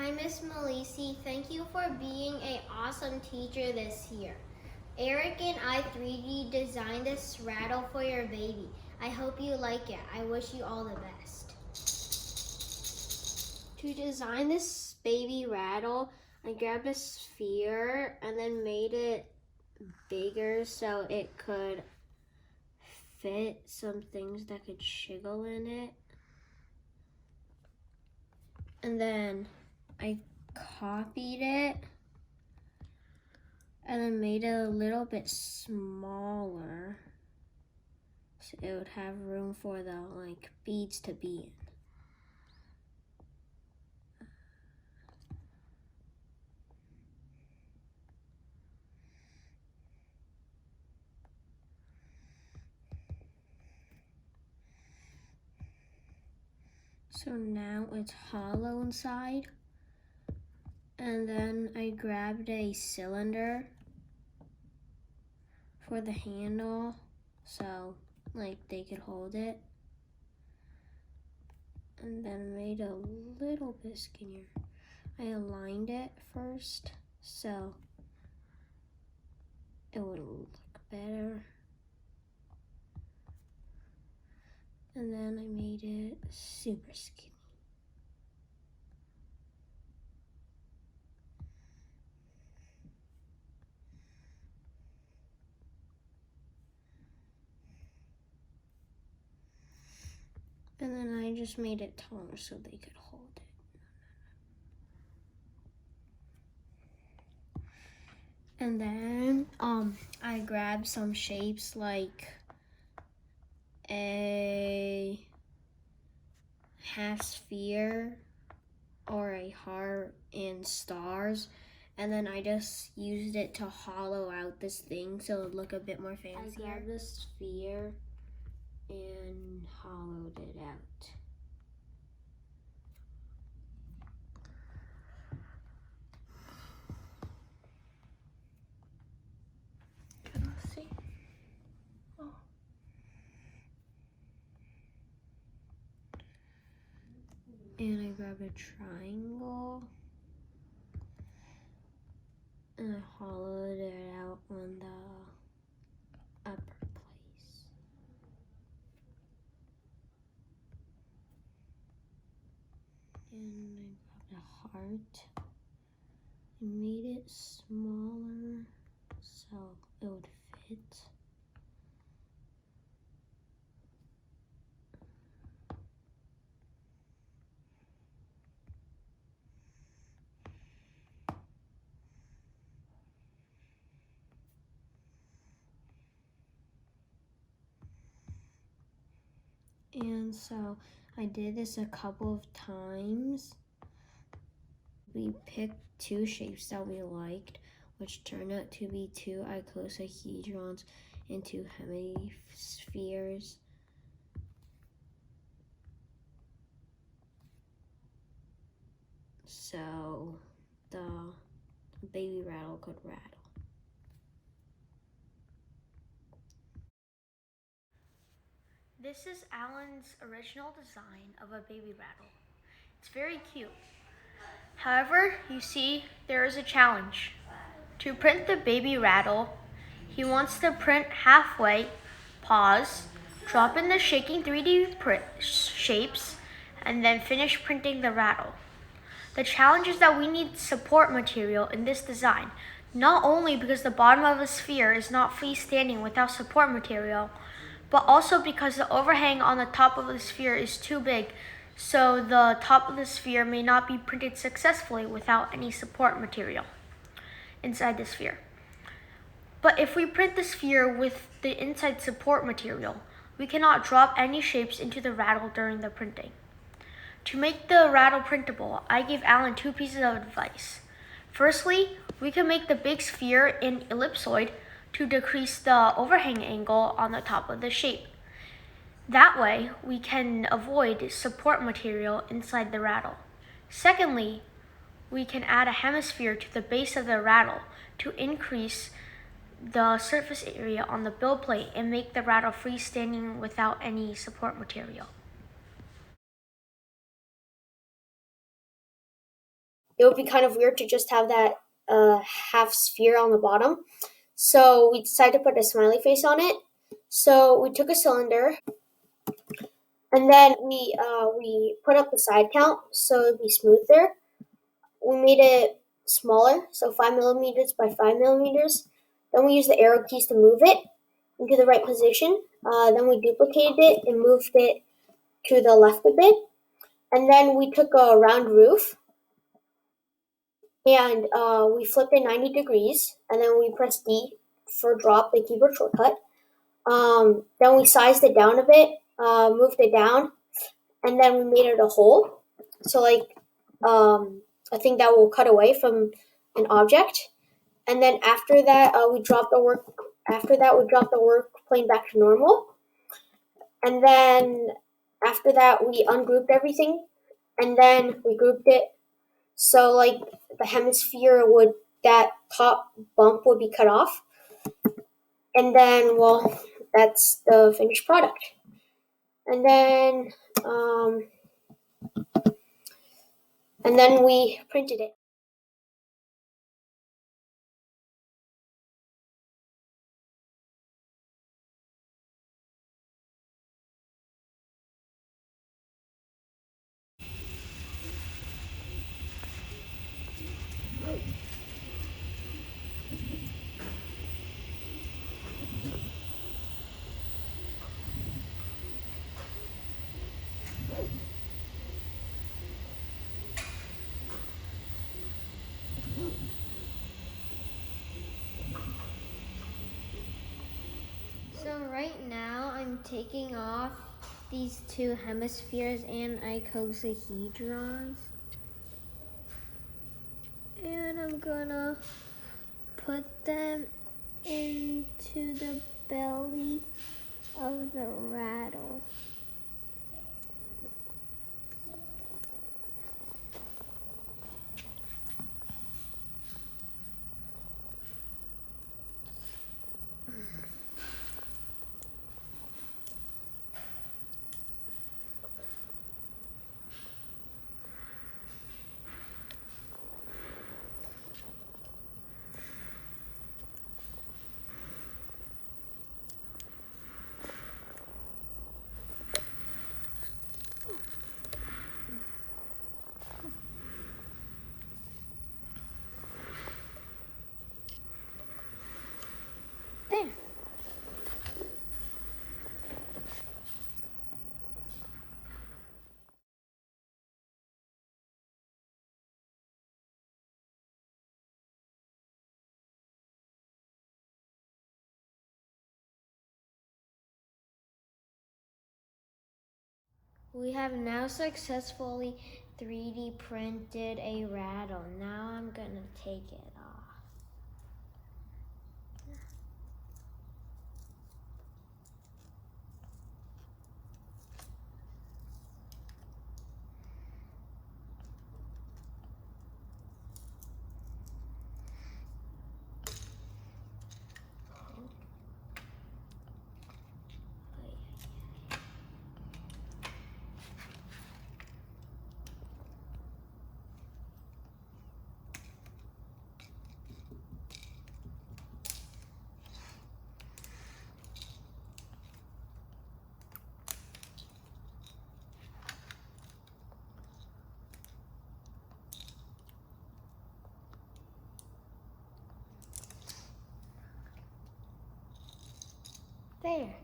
Hi, Ms Melisi. Thank you for being an awesome teacher this year. Eric and I 3D designed this rattle for your baby. I hope you like it. I wish you all the best. To design this baby rattle, I grabbed a sphere and then made it bigger so it could fit some things that could jiggle in it. And then I copied it and then made it a little bit smaller so it would have room for the beads to be in. So now it's hollow inside. And then I grabbed a cylinder for the handle so they could hold it. And then made a little bit skinnier. I aligned it first so it would look better. And then I made it super skinny. And then I just made it taller so they could hold it. And then I grabbed some shapes like a half sphere or a heart and stars, and then I just used it to hollow out this thing so it would look a bit more fancier. I grabbed the sphere and hollowed it out. Let's see. Oh. And I grabbed a triangle and I hollowed it out on the upper place. And I grabbed a heart and made it smaller so it would fit. And so I did this a couple of times. We picked two shapes that we liked, which turned out to be two icosahedrons and two hemispheres. So the baby rattle could rattle. This is Alan's original design of a baby rattle. It's very cute. However, you see, there is a challenge. To print the baby rattle, he wants to print halfway, pause, drop in the shaking 3D print shapes, and then finish printing the rattle. The challenge is that we need support material in this design, not only because the bottom of the sphere is not freestanding without support material, but also because the overhang on the top of the sphere is too big, so the top of the sphere may not be printed successfully without any support material inside the sphere. But if we print the sphere with the inside support material, we cannot drop any shapes into the rattle during the printing. To make the rattle printable, I gave Alan two pieces of advice. Firstly, we can make the big sphere an ellipsoid to decrease the overhang angle on the top of the shape. That way, we can avoid support material inside the rattle. Secondly, we can add a hemisphere to the base of the rattle to increase the surface area on the build plate and make the rattle freestanding without any support material. it would be kind of weird to just have that half sphere on the bottom. So we decided to put a smiley face on it. So we took a cylinder, and then we put up the side count so it'd be smoother. We made it smaller, so 5 millimeters by 5 millimeters. Then we used the arrow keys to move it into the right position. Then we duplicated it and moved it to the left a bit. And then we took a round roof and we flipped it 90 degrees. And then we pressed D for drop, the keyboard shortcut. Then we sized it down a bit, moved it down, and then we made it a hole. So I think that will cut away from an object. And then after that, we dropped the work. After that, we dropped the work plane back to normal. And then after that, we ungrouped everything, and then we grouped it. So the hemisphere would that top bump would be cut off, and then that's the finished product. And then we printed it. So right now I'm taking off these two hemispheres and icosahedrons. And I'm gonna put them into the belly of the rattle. There. We have now successfully 3D printed a rattle. Now I'm gonna take it off. There.